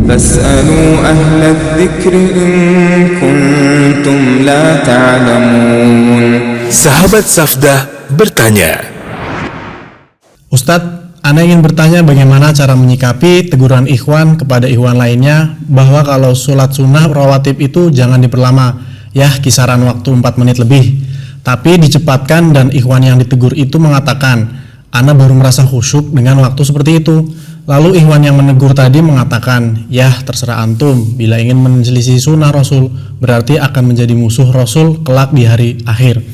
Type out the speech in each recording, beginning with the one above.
فاسألوا أهل الذكر إن كنتم لا تعلمون. Sahabat Safdah bertanya, Ustadz, Ana ingin bertanya bagaimana cara menyikapi teguran ikhwan kepada ikhwan lainnya bahwa kalau sholat sunnah rawatib itu jangan diperlama, ya kisaran waktu 4 menit lebih, tapi dicepatkan, dan ikhwan yang ditegur itu mengatakan, Ana baru merasa khusyuk dengan waktu seperti itu. Lalu ikhwan yang menegur tadi mengatakan, ya terserah antum, bila ingin menyelisih sunnah Rasul berarti akan menjadi musuh Rasul kelak di hari akhir.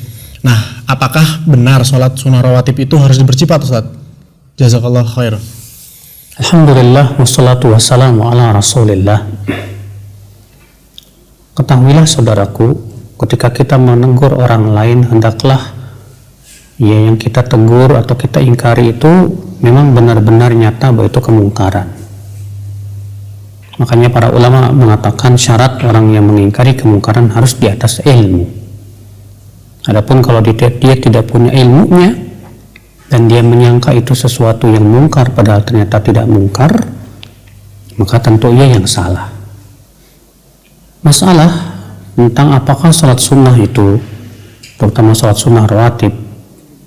Nah, apakah benar sholat sunnah rawatib itu harus dipercepat, Ustaz? Jazakallah khair. Alhamdulillah, wassalatu wassalamu ala rasulillah. Ketahuilah saudaraku, ketika kita menegur orang lain, hendaklah yang kita tegur atau kita ingkari itu memang benar-benar nyata bahwa itu kemungkaran. Makanya para ulama mengatakan syarat orang yang mengingkari kemungkaran harus di atas ilmu. Adapun kalau dia tidak punya ilmunya dan dia menyangka itu sesuatu yang mungkar padahal ternyata tidak mungkar, maka tentu ia yang salah. Masalah tentang apakah sholat sunnah itu, terutama sholat sunnah rawatib,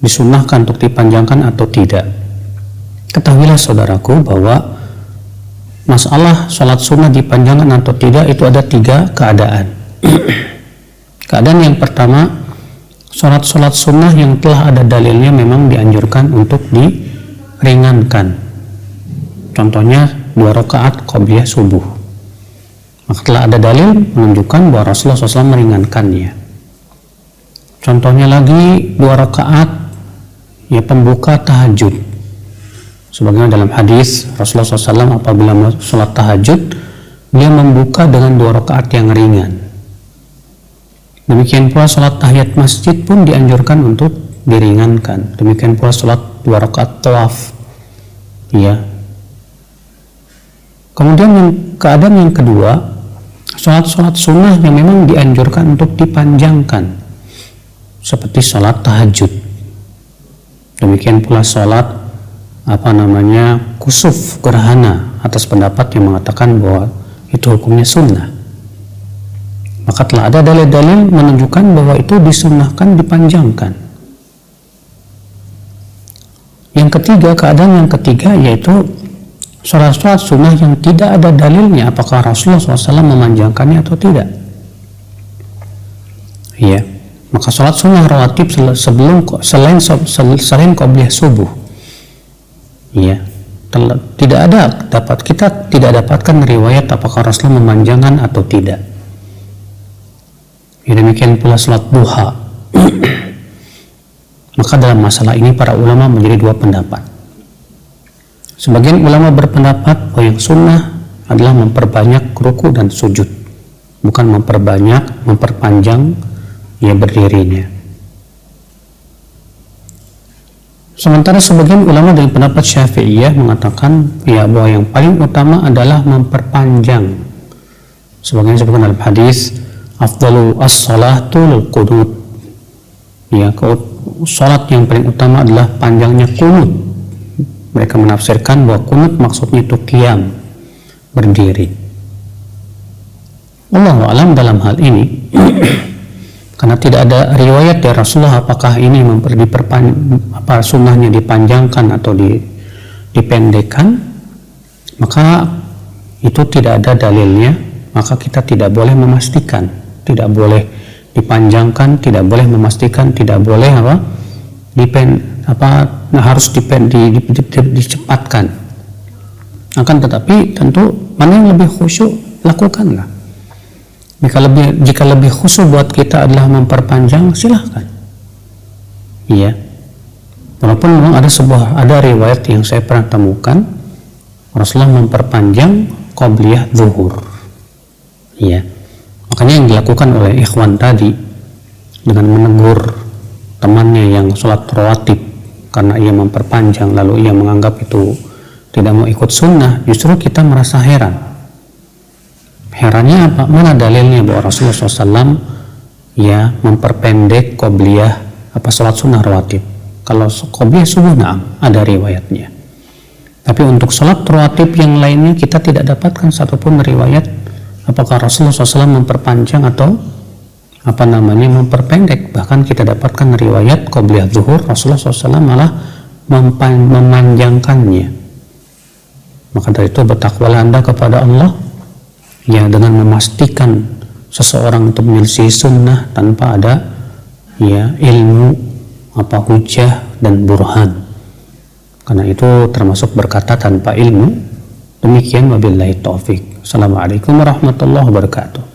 disunnahkan untuk dipanjangkan atau tidak. Ketahuilah saudaraku bahwa masalah sholat sunnah dipanjangkan atau tidak itu ada 3 keadaan. Keadaan yang pertama, sholat sunnah yang telah ada dalilnya memang dianjurkan untuk diringankan. Contohnya 2 rakaat qobliyah subuh. Maka telah ada dalil menunjukkan bahwa Rasulullah SAW meringankannya. Contohnya lagi 2 rakaat ya pembuka tahajud. Sebagaimana dalam hadis Rasulullah SAW apabila sholat tahajud, dia membuka dengan 2 rakaat yang ringan. Demikian pula sholat tahiyat masjid pun dianjurkan untuk diringankan. Demikian pula sholat 2 rakaat tawaf. Ya. Kemudian keadaan yang kedua, sholat sunnah yang memang dianjurkan untuk dipanjangkan, seperti sholat tahajud. Demikian pula sholat kusuf gerhana, atas pendapat yang mengatakan bahwa itu hukumnya sunnah. Maka telah ada dalil-dalil menunjukkan bahwa itu disunnahkan dipanjangkan. Yang ketiga, keadaan yang ketiga yaitu sholat sunnah yang tidak ada dalilnya apakah Rasulullah SAW memanjangkannya atau tidak. Ya, maka sholat sunnah rawatib selain qobliyah subuh, ya, kita tidak dapatkan riwayat apakah Rasulullah memanjangkan atau tidak. Ya, demikian pula sholat duha. Maka dalam masalah ini para ulama menjadi 2 pendapat. Sebagian ulama berpendapat bahwa yang sunnah adalah memperbanyak ruku dan sujud, bukan memperpanjang ya berdirinya. Sementara sebagian ulama dari pendapat Syafi'iyah mengatakan ya bahwa yang paling utama adalah memperpanjang. Sebagaimana disebutkan dalam hadis, afdalu as-salatul qunut. Ya, salat yang paling utama adalah panjangnya qunut. Mereka menafsirkan bahwa qunut maksudnya itu qiyam, berdiri. Wallahu a'lam dalam hal ini. Karena tidak ada riwayat dari Rasulullah apakah ini sunnahnya dipanjangkan atau dipendekkan, maka itu tidak ada dalilnya, maka kita tidak boleh memastikan. Tidak boleh dipanjangkan, tidak boleh memastikan, tidak boleh harus dicepatkan. Akan tetapi tentu mana yang lebih khusyuk, lakukanlah. Jika lebih khusyuk buat kita adalah memperpanjang, silahkan. Iya. Walaupun memang ada riwayat yang saya pernah temukan, Rasulullah memperpanjang qobliyah zuhur. Iya. Makanya yang dilakukan oleh ikhwan tadi dengan menegur temannya yang sholat rawatib karena ia memperpanjang lalu ia menganggap itu tidak mau ikut sunnah, justru kita merasa heran. Herannya apa? Mana dalilnya bahwa Rasulullah SAW ya memperpendek qobliyah sholat sunnah rawatib? Kalau qobliyah subuh ada riwayatnya. Tapi untuk sholat rawatib yang lainnya kita tidak dapatkan satupun riwayat apakah Rasulullah SAW memperpanjang atau memperpendek. Bahkan kita dapatkan riwayat qobliyah zuhur Rasulullah SAW malah memanjangkannya. Maka dari itu bertakwalah Anda kepada Allah ya, dengan memastikan seseorang untuk menyelisih sunnah tanpa ada ya ilmu hujah dan burhan, karena itu termasuk berkata tanpa ilmu. Demikian wabillahi taufik. Assalamualaikum warahmatullahi wabarakatuh.